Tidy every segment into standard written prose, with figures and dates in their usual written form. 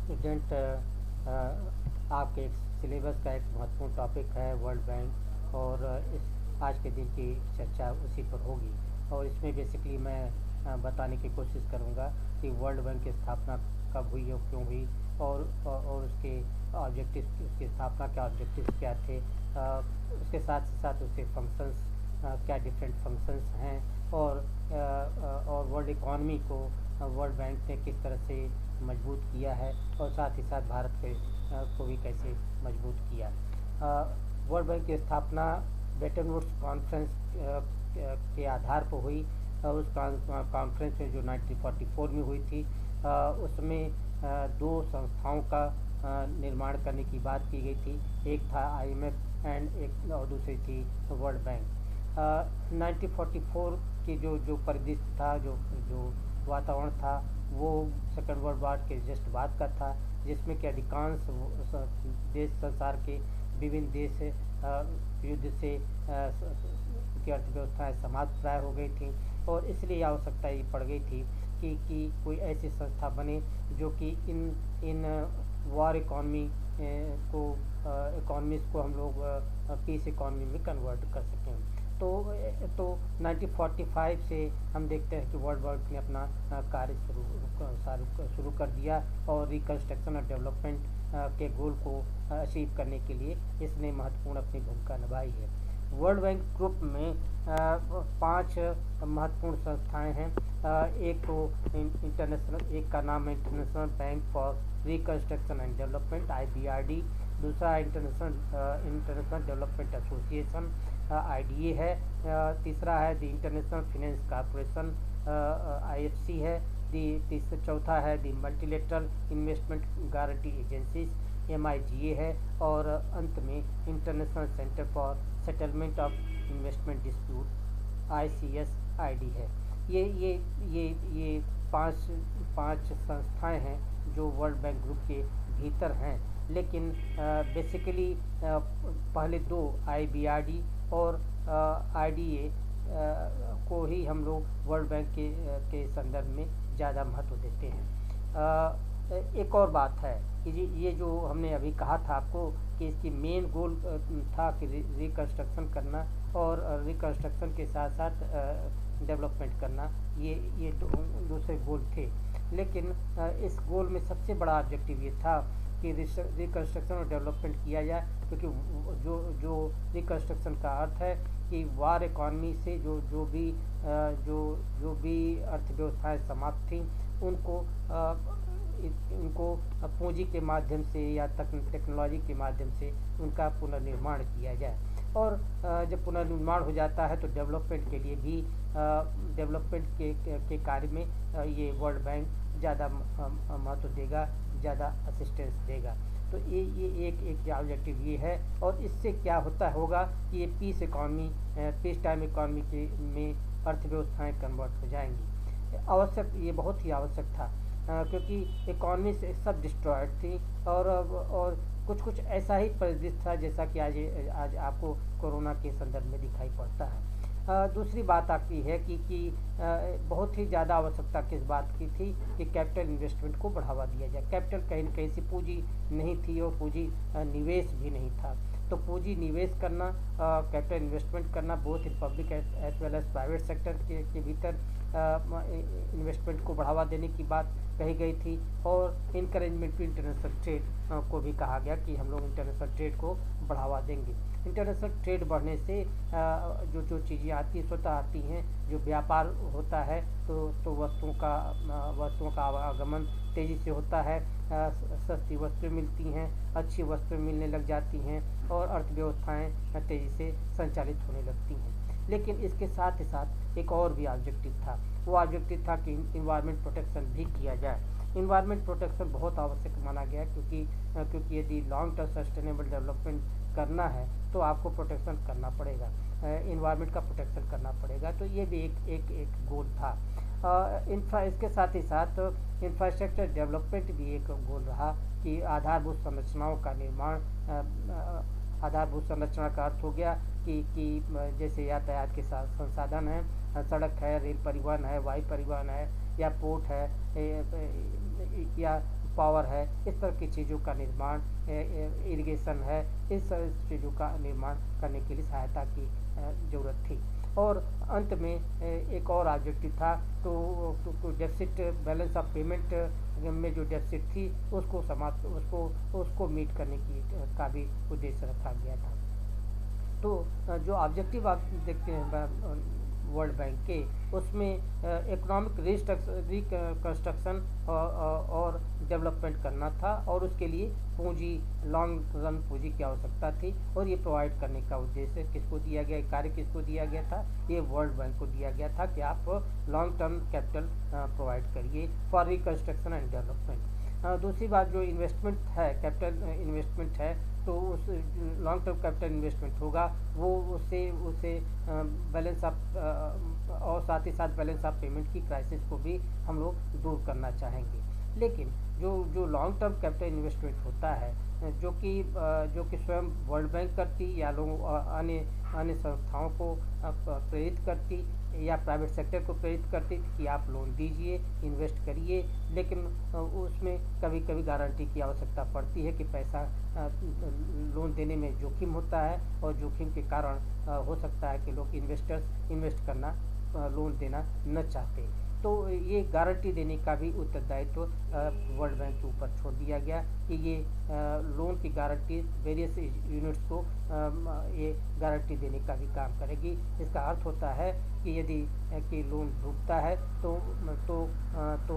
Student, आपके एक syllabus का एक महत्वपूर्ण टॉपिक है वर्ल्ड बैंक, और इस आज के दिन की चर्चा उसी पर होगी। और इसमें बेसिकली मैं बताने की कोशिश करूंगा कि वर्ल्ड बैंक की स्थापना कब हुई और क्यों हुई, और उसके ऑब्जेक्टिव, उसकी स्थापना के ऑब्जेक्टिव्स क्या थे। उसके साथ साथ उसके फंक्शंस, क्या डिफरेंट फंक्शंस हैं, और वर्ल्ड इकॉनमी को वर्ल्ड बैंक ने किस तरह से मजबूत किया है, और साथ ही साथ भारत के को भी कैसे मजबूत किया। वर्ल्ड बैंक की स्थापना ब्रेटन वुड्स कॉन्फ्रेंस के आधार पर हुई। उस कॉन्फ्रेंस में जो 1944 में हुई थी, उसमें दो संस्थाओं का निर्माण करने की बात की गई थी। एक था IMF एंड एक, और दूसरी थी वर्ल्ड बैंक। 1944 की जो परिदृश्य था, जो जो वातावरण था, वो सेकेंड वर्ल्ड वार के जस्ट बाद का था, जिसमें कि अधिकांश देश, संसार के विभिन्न देश युद्ध से की अर्थव्यवस्थाएं समाप्त प्राय हो गई थी, और इसलिए आवश्यकता ये पड़ गई थी कि कोई ऐसी संस्था बने जो कि इन वॉर इकॉनमी को इकॉनमीज को हम लोग पीस इकॉनमी में कन्वर्ट कर सकें। तो 1945 से हम देखते हैं कि वर्ल्ड बैंक ने अपना कार्य शुरू कर दिया, और रिकन्स्ट्रक्शन और डेवलपमेंट के गोल को अचीव करने के लिए इसने महत्वपूर्ण अपनी भूमिका निभाई है। वर्ल्ड बैंक ग्रुप में 5 महत्वपूर्ण संस्थाएं हैं। एक तो इंटरनेशनल, एक का नाम है international bank for reconstruction and development IBRD। दूसरा इंटरनेशनल डेवलपमेंट एसोसिएशन IDA है। तीसरा है the international finance corporation IFC है। चौथा है the multilateral investment guarantee agencies MIGA है। और अंत में international centre for settlement of investment dispute ICSID है। ये पांच संस्थाएं हैं जो वर्ल्ड बैंक ग्रुप के भीतर हैं, लेकिन बेसिकली पहले दो IBRD और IDA को ही हम लोग वर्ल्ड बैंक के संदर्भ में ज़्यादा महत्व देते हैं। एक और बात है कि ये जो हमने अभी कहा था आपको कि इसकी मेन गोल था कि रिकन्स्ट्रक्शन करना, और रिकन्स्ट्रक्शन के साथ साथ डेवलपमेंट करना, ये दूसरे गोल थे। लेकिन इस गोल में सबसे बड़ा ऑब्जेक्टिव ये था कि रिकन्स्ट्रक्शन और डेवलपमेंट किया जाए, क्योंकि जो रिकन्स्ट्रक्शन का अर्थ है कि वार इकॉनमी से जो भी अर्थव्यवस्थाएं समाप्त थीं, उनको पूंजी के माध्यम से या टेक्नोलॉजी के माध्यम से उनका पुनर्निर्माण किया जाए। और जब पुनर्निर्माण हो जाता है तो डेवलपमेंट के लिए भी डेवलपमेंट के कार्य में ये वर्ल्ड बैंक ज़्यादा महत्व देगा, ज़्यादा असिस्टेंस देगा। तो ये एक ऑब्जेक्टिव ये है, और इससे क्या होगा कि ये पीस टाइम इकॉनमी के में अर्थव्यवस्थाएं कन्वर्ट हो जाएंगी। ये बहुत ही आवश्यक था, क्योंकि इकॉनमी से सब डिस्ट्रॉयड थी, और कुछ ऐसा ही परिदृश्य था जैसा कि आज आपको कोरोना के संदर्भ में दिखाई पड़ता है। दूसरी बात आती है कि बहुत ही ज़्यादा आवश्यकता किस बात की थी कि कैपिटल इन्वेस्टमेंट को बढ़ावा दिया जाए। कैपिटल कहीं न कहीं से पूंजी नहीं थी, और पूंजी निवेश भी नहीं था। तो पूंजी निवेश करना, कैपिटल इन्वेस्टमेंट करना, both in public as well as private sector के भीतर इन्वेस्टमेंट को बढ़ावा देने की बात कही गई थी। और इनकरेजमेंट टू इंटरनेशनल ट्रेड को भी कहा गया कि हम लोग इंटरनेशनल ट्रेड को बढ़ावा देंगे। इंटरनेशनल ट्रेड बढ़ने से जो चीज़ें आती स्वतः आती हैं, जो व्यापार होता है तो वस्तुओं का आवागमन तेज़ी से होता है, सस्ती वस्तुएं मिलती हैं, अच्छी वस्तुएं मिलने लग जाती हैं, और अर्थव्यवस्थाएं तेज़ी से संचालित होने लगती हैं। लेकिन इसके साथ ही साथ एक और भी ऑब्जेक्टिव था। वो ऑब्जेक्टिव था कि इन्वायरमेंट प्रोटेक्शन भी किया जाए। इन्वायरमेंट प्रोटेक्शन बहुत आवश्यक माना गया, क्योंकि यदि लॉन्ग टर्म सस्टेनेबल डेवलपमेंट करना है तो आपको प्रोटेक्शन करना पड़ेगा, इन्वायरमेंट का प्रोटेक्शन करना पड़ेगा। तो ये भी एक गोल था। इसके साथ ही साथ इंफ्रास्ट्रक्चर डेवलपमेंट भी एक गोल रहा कि आधारभूत संरचनाओं का निर्माण। आधारभूत संरचना का अर्थ हो गया कि जैसे यातायात के संसाधन हैं, सड़क है, रेल परिवहन है, वायु परिवहन है, या पोर्ट है, या पावर है, इस तरह की चीज़ों का निर्माण, इरिगेशन है, इस चीज़ों का निर्माण करने के लिए सहायता की ज़रूरत थी। और अंत में एक और ऑब्जेक्टिव था, तो डेफिसिट बैलेंस ऑफ पेमेंट में जो डेफिसिट थी उसको समाप्त उसको मीट करने की का भी उद्देश्य रखा गया था। तो जो ऑब्जेक्टिव आप देखते हैं वर्ल्ड बैंक के, उसमें इकोनॉमिक रिकंस्ट्रक्शन और डेवलपमेंट करना था, और उसके लिए पूंजी, लॉन्ग रन पूंजी की आवश्यकता थी, और ये प्रोवाइड करने का उद्देश्य किसको दिया गया, कार्य किसको दिया गया था, ये वर्ल्ड बैंक को दिया गया था कि आप लॉन्ग टर्म कैपिटल प्रोवाइड करिए फॉर रिकंस्ट्रक्शन एंड डेवलपमेंट। दूसरी बात, जो इन्वेस्टमेंट है, कैपिटल इन्वेस्टमेंट है, तो उस लॉन्ग टर्म कैपिटल इन्वेस्टमेंट होगा, वो उससे बैलेंस ऑफ और साथ ही साथ बैलेंस ऑफ पेमेंट की क्राइसिस को भी हम लोग दूर करना चाहेंगे। लेकिन जो लॉन्ग टर्म कैपिटल इन्वेस्टमेंट होता है, जो कि स्वयं वर्ल्ड बैंक करती या लोग अन्य संस्थाओं को प्रेरित करती या प्राइवेट सेक्टर को प्रेरित करती कि आप लोन दीजिए, इन्वेस्ट करिए, लेकिन उसमें कभी कभी गारंटी की आवश्यकता पड़ती है कि पैसा लोन देने में जोखिम होता है, और जोखिम के कारण हो सकता है कि लोग इन्वेस्टर्स इन्वेस्ट करना, लोन देना न चाहते। तो ये गारंटी देने का भी उत्तरदायित्व वर्ल्ड बैंक के ऊपर छोड़ दिया गया कि ये लोन की गारंटी वेरियस यूनिट्स को ये गारंटी देने का भी काम करेगी। इसका अर्थ होता है कि यदि कि लोन डूबता है तो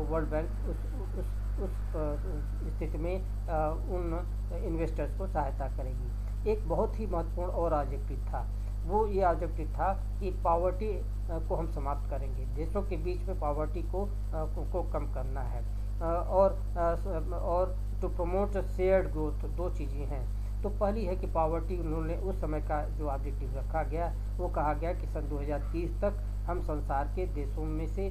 वर्ल्ड बैंक उस स्थिति में उन इन्वेस्टर्स को सहायता करेगी। एक बहुत ही महत्वपूर्ण और ऑब्जेक्टिव था, वो ये ऑब्जेक्टिव था कि पॉवर्टी को हम समाप्त करेंगे, देशों के बीच में पॉवर्टी को कम करना है, और टू प्रमोट शेयर्ड ग्रोथ। दो चीज़ें हैं। तो पहली है कि पॉवर्टी, उन्होंने उस समय का जो ऑब्जेक्टिव रखा गया, वो कहा गया कि सन 2030 तक हम संसार के देशों में से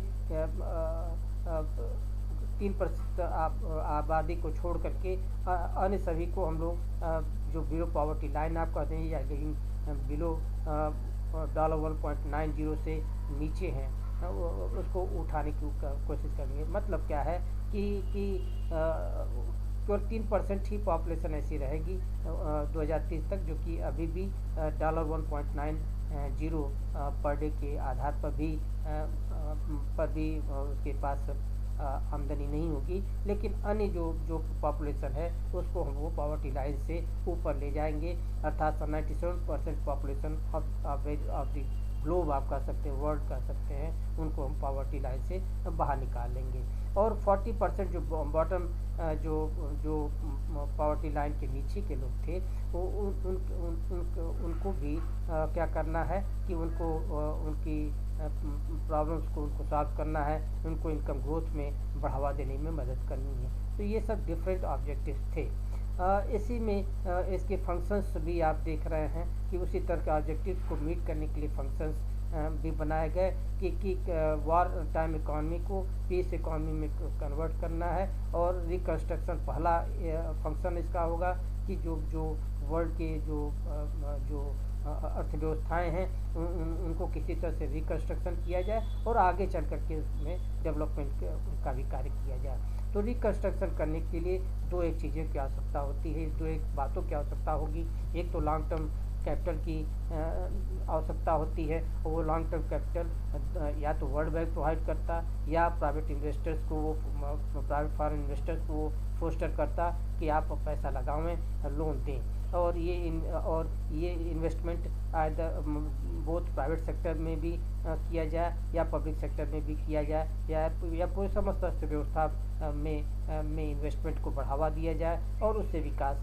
3% आबादी को छोड़ करके अन्य सभी को हम लोग जो बिलो पॉवर्टी लाइन आप कहते हैं, या बिलो $1.90 से नीचे हैं, उसको उठाने की कोशिश करेंगे। मतलब क्या है कि केवल 3% ही पॉपुलेशन ऐसी रहेगी 2030 तक, जो कि अभी भी $1.90 पर डे के आधार पर भी उसके पास आमदनी नहीं होगी। लेकिन अन्य जो पॉपुलेशन है उसको हम वो पॉवर्टी लाइन से ऊपर ले जाएंगे, अर्थात 97% पॉपुलेशन ऑफ द ग्लोब आप कह सकते हैं, वर्ल्ड कह सकते हैं, उनको हम पॉवर्टी लाइन से बाहर निकाल लेंगे। और 40% जो बॉटम जो पॉवर्टी लाइन के नीचे के लोग थे, वो उनको भी क्या करना है कि उनको उनकी प्रॉब्लम्स को उनको सॉल्व करना है, उनको इनकम ग्रोथ में बढ़ावा देने में मदद करनी है। तो ये सब डिफरेंट ऑब्जेक्टिव्स थे। इसी में इसके फंक्शंस भी आप देख रहे हैं कि उसी तरह के ऑब्जेक्टिव्स को मीट करने के लिए फंक्शंस भी बनाए गए कि वॉर टाइम इकॉनमी को पीस इकॉनमी में कन्वर्ट करना है। और रिकंस्ट्रक्शन पहला फंक्शन इसका होगा कि जो वर्ल्ड के जो अर्थव्यवस्थाएं हैं उनको किसी तरह से रिकंस्ट्रक्शन किया जाए, और आगे चल करके उसमें डेवलपमेंट का भी कार्य किया जाए। तो रिकंस्ट्रक्शन करने के लिए एक चीज़ें की आवश्यकता होती है, एक बातों की आवश्यकता होगी। एक तो लॉन्ग टर्म कैपिटल की आवश्यकता होती है, और वो लॉन्ग टर्म कैपिटल या तो वर्ल्ड बैंक प्रोवाइड करता, या प्राइवेट इन्वेस्टर्स को प्राइवेट फॉरेन इन्वेस्टर्स को वो फोस्टर करता कि आप पैसा लगावें, लोन दें। और ये investment either both private sector में भी किया जाए या पब्लिक सेक्टर में भी किया जाए, या पूरी समस्त अर्थव्यवस्था में इन्वेस्टमेंट को बढ़ावा दिया जाए, और उसके विकास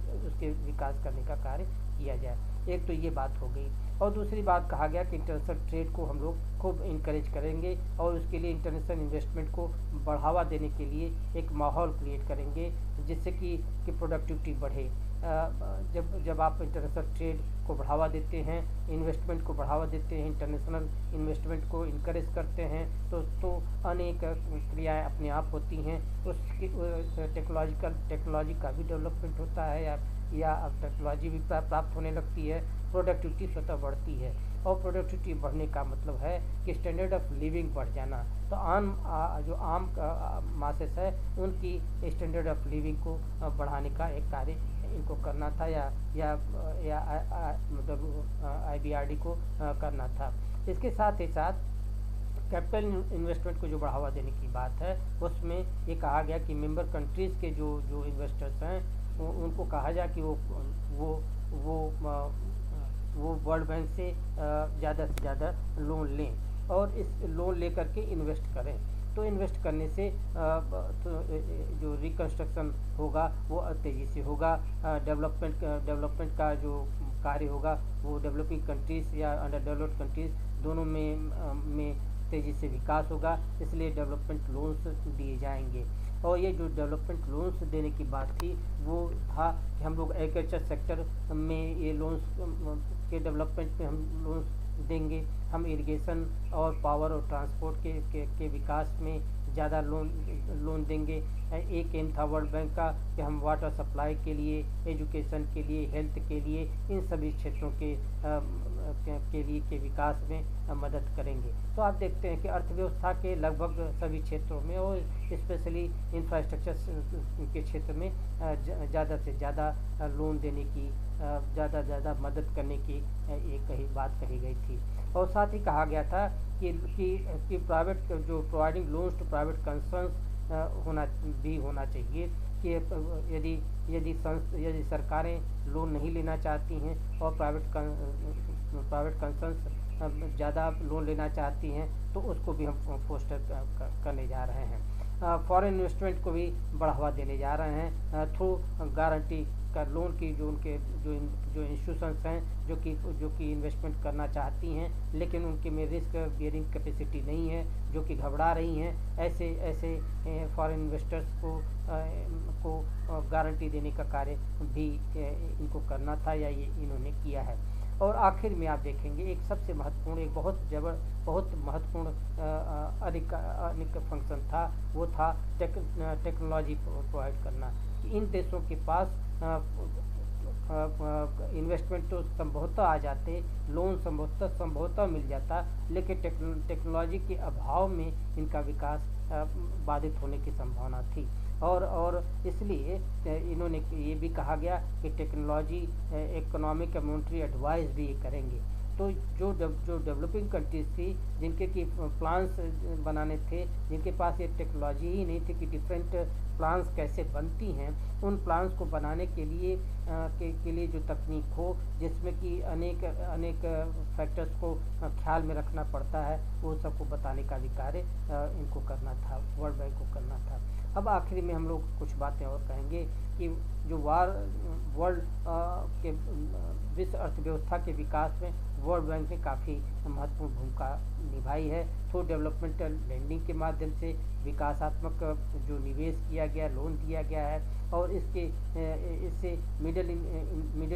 करने का कार्य किया जाए। एक तो ये बात हो गई। और दूसरी बात कहा गया कि इंटरनेशनल ट्रेड को हम लोग खूब इंकरेज करेंगे, और उसके लिए इंटरनेशनल इन्वेस्टमेंट को बढ़ावा देने के लिए एक माहौल क्रिएट करेंगे, जिससे कि प्रोडक्टिविटी बढ़े। जब आप इंटरनेशनल ट्रेड को बढ़ावा देते हैं, इन्वेस्टमेंट को बढ़ावा देते हैं, इंटरनेशनल इन्वेस्टमेंट को इनकरेज करते हैं, तो अनेक क्रियाएं अपने आप होती हैं। उसकी टेक्नोलॉजी का भी डेवलपमेंट होता है, या टेक्नोलॉजी भी प्राप्त होने लगती है, प्रोडक्टिविटी स्वतः बढ़ती है। और प्रोडक्टिविटी बढ़ने का मतलब है कि स्टैंडर्ड ऑफ लिविंग बढ़ जाना। तो जो आम मासेस है उनकी स्टैंडर्ड ऑफ लिविंग को बढ़ाने का एक कार्य इनको करना था, या IBRD को करना था। इसके साथ ही साथ कैपिटल इन्वेस्टमेंट को जो बढ़ावा देने की बात है, उसमें ये कहा गया कि मेंबर कंट्रीज़ के जो इन्वेस्टर्स हैं उनको कहा जाए कि वो वर्ल्ड बैंक से ज़्यादा से ज़्यादा लोन लें और इस लोन लेकर के इन्वेस्ट करें। तो इन्वेस्ट करने से तो जो रिकन्स्ट्रक्शन होगा वो तेज़ी से होगा। डेवलपमेंट का जो कार्य होगा वो डेवलपिंग कंट्रीज़ या अंडर डेवलप्ड कंट्रीज़ दोनों में तेज़ी से विकास होगा, इसलिए डेवलपमेंट लोन्स दिए जाएंगे। और ये जो डेवलपमेंट लोन्स देने की बात थी वो था कि हम लोग एग्रीकल्चर सेक्टर में ये लोन्स के डेवलपमेंट में हम लोन्स देंगे, हम इरिगेशन और पावर और ट्रांसपोर्ट के विकास में ज़्यादा लोन देंगे। एक एम था वर्ल्ड बैंक का कि हम वाटर सप्लाई के लिए, एजुकेशन के लिए, हेल्थ के लिए, इन सभी क्षेत्रों के विकास में मदद करेंगे। तो आप देखते हैं कि अर्थव्यवस्था के लगभग सभी क्षेत्रों में और स्पेशली इंफ्रास्ट्रक्चर के क्षेत्र में ज़्यादा से ज़्यादा लोन देने की, ज़्यादा मदद करने की एक बात कही गई थी। और साथ ही कहा गया था कि प्राइवेट जो providing loans to private concerns होना चाहिए कि यदि सरकारें लोन नहीं लेना चाहती हैं और प्राइवेट कंसर्न्स ज़्यादा लोन लेना चाहती हैं तो उसको भी हम फोस्टर करने जा रहे हैं। फॉरेन इन्वेस्टमेंट को भी बढ़ावा देने जा रहे हैं थ्रू गारंटी का लोन की, जो उनके जो इंस्टीट्यूशंस हैं जो कि इन्वेस्टमेंट करना चाहती हैं लेकिन उनके में रिस्क बियरिंग कैपेसिटी नहीं है, जो कि घबरा रही हैं, ऐसे फॉरेन इन्वेस्टर्स को गारंटी देने का कार्य भी इनको करना था या ये इन्होंने किया है। और आखिर में आप देखेंगे एक सबसे महत्वपूर्ण, एक बहुत महत्वपूर्ण अनिक फंक्शन था, वो था टेक्नोलॉजी प्रोवाइड करना। इन देशों के पास इन्वेस्टमेंट तो संभवतः आ जाते, लोन संभवतः मिल जाता, लेकिन टेक्नोलॉजी के अभाव में इनका विकास बाधित होने की संभावना थी। और इसलिए इन्होंने ये भी कहा गया कि टेक्नोलॉजी इकोनॉमिक मॉनेटरी एडवाइस भी ये करेंगे। तो जो डेवलपिंग कंट्रीज थी जिनके की प्लान्स बनाने थे, जिनके पास ये टेक्नोलॉजी ही नहीं थी कि डिफरेंट प्लान्स कैसे बनती हैं, उन प्लान्स को बनाने के लिए जो तकनीक हो जिसमें कि अनेक फैक्टर्स को ख्याल में रखना पड़ता है, वो सबको बताने का भी कार्य इनको करना था, वर्ल्ड बैंक को करना था। अब आखिरी में हम लोग कुछ बातें और कहेंगे कि जो वर्ल्ड के विश्व अर्थव्यवस्था के विकास में वर्ल्ड बैंक ने काफ़ी महत्वपूर्ण भूमिका निभाई है। थ्रू डेवलपमेंटल लेंडिंग के माध्यम से विकासात्मक जो निवेश किया गया, लोन दिया गया है और इससे मिडिल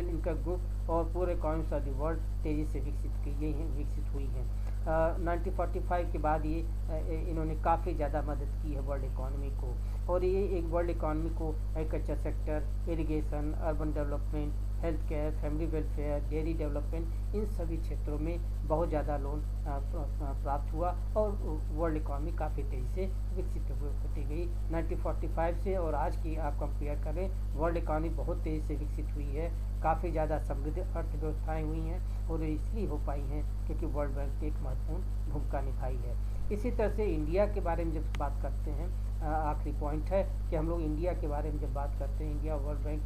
इनकम ग्रुप और पूरे इकोनॉमीज ऑफ द वर्ल्ड तेज़ी से विकसित हुई हैं। 1945 के बाद इन्होंने काफ़ी ज़्यादा मदद की है वर्ल्ड इकॉनमी को, और ये एक वर्ल्ड इकॉनमी को agriculture sector, irrigation, urban development, health care, family welfare, dairy development, इन सभी क्षेत्रों में बहुत ज़्यादा लोन प्राप्त हुआ और वर्ल्ड इकॉनमी काफ़ी तेज़ी से विकसित होती गई। 1945 से और आज की आप कंपेयर करें, वर्ल्ड इकॉनमी बहुत तेज़ी से विकसित हुई है, काफ़ी ज़्यादा समृद्ध अर्थव्यवस्थाएँ हुई हैं और ये इसलिए हो पाई हैं क्योंकि वर्ल्ड बैंक ने एक महत्वपूर्ण भूमिका निभाई है। इसी तरह से इंडिया के बारे में जब बात करते हैं, आखिरी पॉइंट है कि हम लोग इंडिया के बारे में जब बात करते हैं, इंडिया और वर्ल्ड बैंक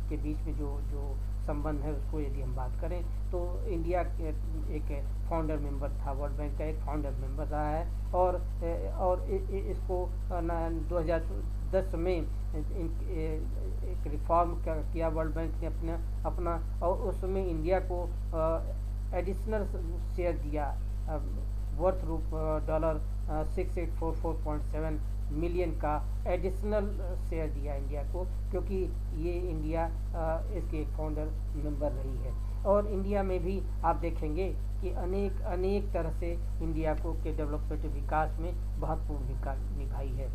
के बीच में जो संबंध है उसको यदि हम बात करें तो इंडिया एक फाउंडर मेंबर था, वर्ल्ड बैंक का एक फाउंडर मेंबर रहा है और इसको 2010 में एक रिफॉर्म किया वर्ल्ड बैंक ने अपना और उसमें इंडिया को एडिशनल शेयर दिया वर्थ $6844.7 मिलियन का एडिशनल शेयर दिया इंडिया को, क्योंकि ये इंडिया इसके एक फाउंडर मेंबर रही है। और इंडिया में भी आप देखेंगे कि अनेक तरह से इंडिया को के डेवलपमेंट विकास में महत्वपूर्ण भूमिका निभाई है।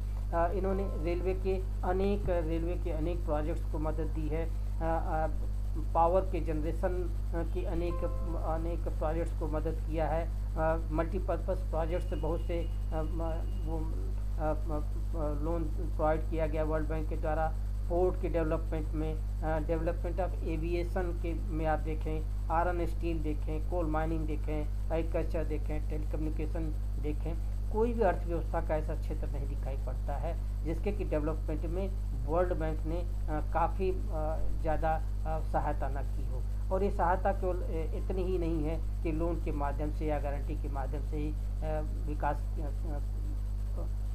इन्होंने रेलवे के अनेक प्रोजेक्ट्स को मदद दी है। पावर के जनरेशन की अनेक अनेक प्रोजेक्ट्स को मदद किया है। मल्टीपर्पज़ प्रोजेक्ट्स बहुत से वो लोन प्रोवाइड किया गया वर्ल्ड बैंक के द्वारा। पोर्ट के डेवलपमेंट में, डेवलपमेंट ऑफ एविएशन के में आप देखें, आयरन स्टील देखें, कोल माइनिंग देखें, एग्रीकल्चर देखें, टेलीकम्युनिकेशन देखें, कोई भी अर्थव्यवस्था का ऐसा क्षेत्र नहीं दिखाई पड़ता है जिसके कि डेवलपमेंट में वर्ल्ड बैंक ने काफ़ी ज़्यादा सहायता न की हो। और ये सहायता केवल इतनी ही नहीं है कि लोन के माध्यम से या गारंटी के माध्यम से ही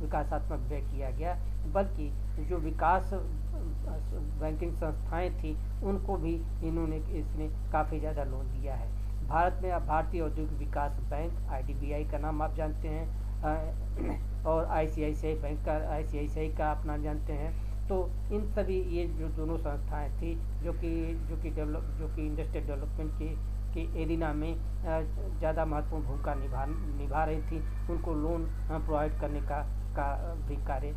विकासात्मक व्यय किया गया, बल्कि जो विकास बैंकिंग संस्थाएं थी उनको भी इसने काफ़ी ज़्यादा लोन दिया है। भारत में अब भारतीय औद्योगिक विकास बैंक IDBI का नाम आप जानते हैं, और ICICI का अपना जानते हैं। तो इन सभी ये जो दोनों संस्थाएं थी जो कि इंडस्ट्रियल डेवलपमेंट के एरिना में ज़्यादा महत्वपूर्ण भूमिका निभा रही थी, उनको लोन प्रोवाइड करने का भी कार्य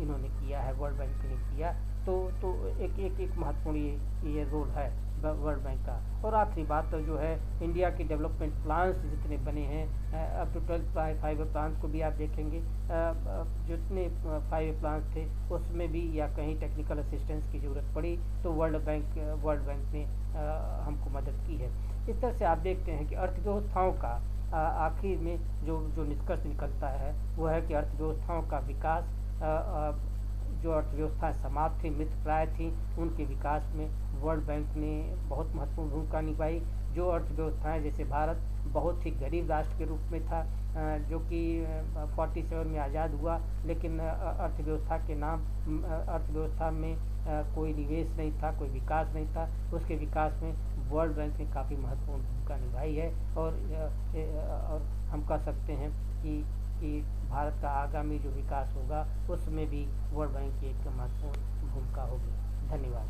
इन्होंने किया है, वर्ल्ड बैंक ने किया। तो एक महत्वपूर्ण ये रोल है वर्ल्ड बैंक का। और आखिरी बात तो जो है, इंडिया के डेवलपमेंट प्लान्स जितने बने हैं, अब तो 12 5 प्लान्स को भी आप देखेंगे, जितने 5 प्लान्स थे उसमें भी या कहीं टेक्निकल असिस्टेंस की ज़रूरत पड़ी तो वर्ल्ड बैंक ने हमको मदद की है। इस तरह से आप देखते हैं कि अर्थव्यवस्थाओं का आखिर में जो निष्कर्ष निकलता है वो है कि अर्थव्यवस्थाओं का विकास, जो अर्थव्यवस्थाएं समाप्त थी, मृतप्राय थी, उनके विकास में वर्ल्ड बैंक ने बहुत महत्वपूर्ण भूमिका निभाई। जो अर्थव्यवस्थाएं, जैसे भारत बहुत ही गरीब राष्ट्र के रूप में था, जो कि 47 में आज़ाद हुआ, लेकिन अर्थव्यवस्था में कोई निवेश नहीं था, कोई विकास नहीं था, उसके विकास में वर्ल्ड बैंक ने काफ़ी महत्वपूर्ण भूमिका निभाई है। और हम कह सकते हैं कि भारत का आगामी जो विकास होगा उसमें भी वर्ल्ड बैंक की एक महत्वपूर्ण भूमिका होगी। धन्यवाद।